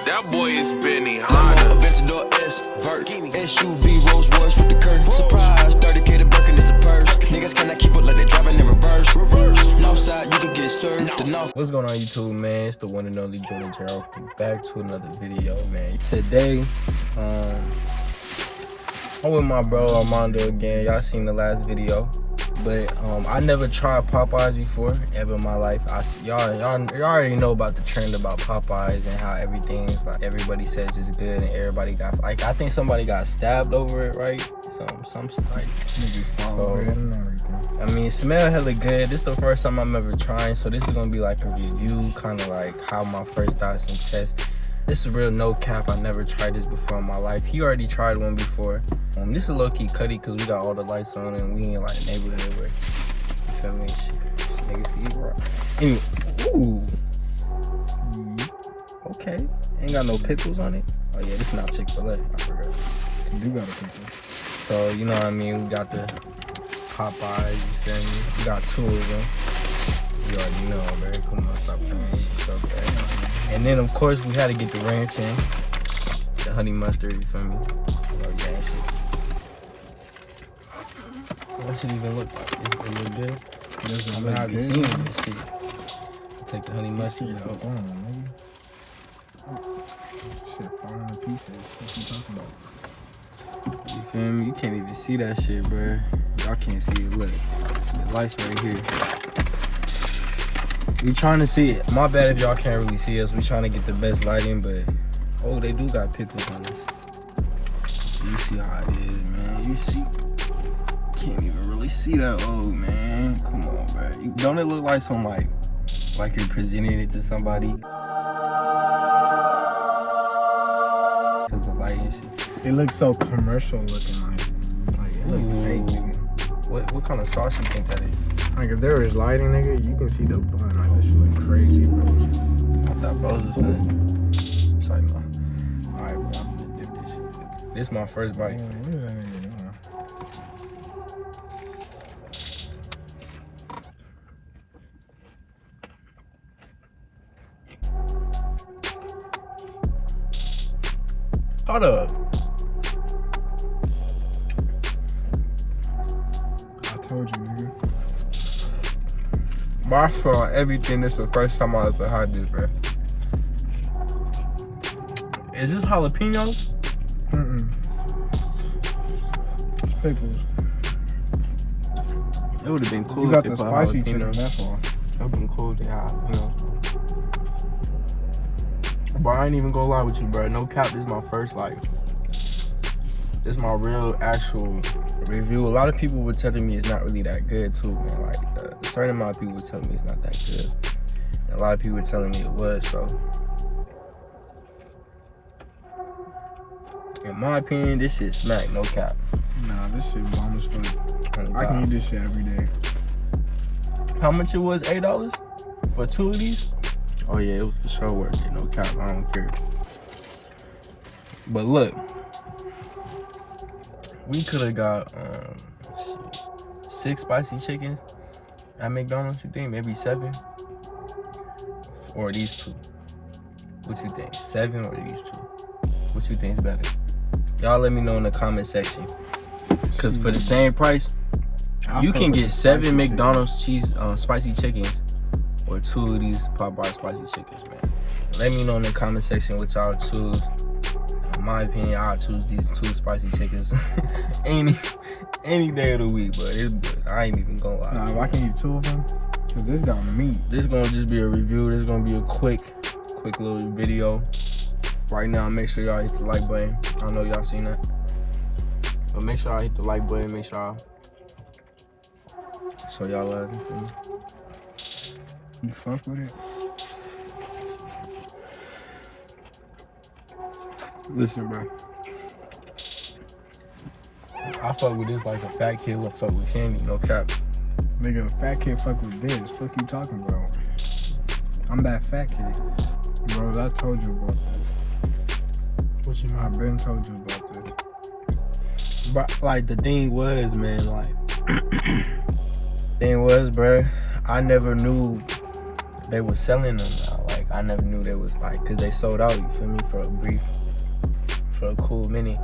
That boy is Benny Honda. Aventador S, Vert, SUV, Rolls Royce with the curtain. Surprise, 30K to Birkin is the purse. Niggas cannot keep up like they driving in reverse. North side, you could get served. What's going on YouTube, man? It's the one and only Jordan Gerald. Back to another video, man. Today, I'm with my bro Armando again. Y'all seen the last video. But I never tried Popeyes before, ever in my life. Y'all already know about the trend about Popeyes and how everything's like, everybody says it's good and everybody got, like, I think somebody got stabbed over it, right? Some like, niggas fall over it and everything. I mean, it smell hella good. This is the first time I'm ever trying, so this is gonna be like a review, kind of like how my first thoughts and tests. This is real no cap. I never tried this before in my life. He already tried one before. This is low-key cutty because we got all the lights on and we ain't like a neighborhood where, you feel me? Niggas see you, right? Anyway, ooh. Okay. Ain't got no pickles on it. Oh yeah, this is not Chick-fil-A. I forgot. You do got a pickle. So, you know what I mean? We got the Popeyes, you feel me? We got two of them. You already know, man. Come on, stop playing. It's okay. And then, of course, we had to get the ranch in. The honey mustard, you feel me? What should it even look like? It look good? Doesn't I'm look not good. seeing this shit. Take the honey mustard out. Shit falling to pieces. What you talking about? You feel me? You can't even see that shit, bro. Y'all can't see it. Look. The light's right here. We trying to see it. My bad if y'all can't really see us. We trying to get the best lighting, but oh, they do got pickles on this. You see how it is, man. You see, can't even really see that. Oh man, come on, bro. Don't it look like some like you're presenting it to somebody? Cause the light and shit. It looks so commercial looking, like it looks fake, nigga. What kind of sauce you think that is? Like if there was lighting, nigga, you can see the bun. Like this shit look crazy, bro. I thought bros was finna. Sorry, man. Alright, bro, I'm finna dip this shit. This is my first bite. Hold up. I told you, nigga. Bro, I swear on everything, this is the first time I ever had this, bro. Is this jalapenos? It's pickles. It would have been cool. You got if the they put spicy jalapenos. chicken, that's why. It would have been cool if they had jalapenos. Bro, I ain't even gonna lie with you, bro. No cap, this is my first, like, this is my real, actual review. A lot of people were telling me it's not really that good, too, man. Like, a certain amount of people were telling me it's not that good. And a lot of people were telling me it was, so. In my opinion, this shit smack, no cap. Nah, this shit bomb as fuck. I can eat this shit every day. How much it was? $8 for two of these? Oh yeah, it was for sure worth it. No cap, I don't care. But look, we could have got 6 spicy chickens at McDonald's. You think maybe 7, or these 2? What you think? 7 or these 2? What you think is better? Y'all let me know in the comment section. Cause for the same price, you can get 7 McDonald's spicy chickens. Or 2 of these Popeyes spicy chickens, man. Let me know in the comment section what y'all choose. In my opinion, I'll choose these 2 spicy chickens any day of the week, but it's good. I ain't even gonna lie. Nah, if I can eat 2 of them, cause this got meat. This gonna just be a review. This gonna be a quick little video. Right now, make sure y'all hit the like button. I know y'all seen that, but make sure y'all hit the like button. Make sure y'all show y'all love. You fuck with it? Listen, bro. I fuck with this like a fat kid would fuck with candy, no cap. Nigga, a fat kid fuck with this. Fuck you talking, bro? I'm that fat kid. Bros, I told you about this. What you mean? I been told you about this. But like the thing was, man, like thing was, bro, I never knew they were selling them now. Like I never knew they was like, cause they sold out. You feel me? For a cool minute.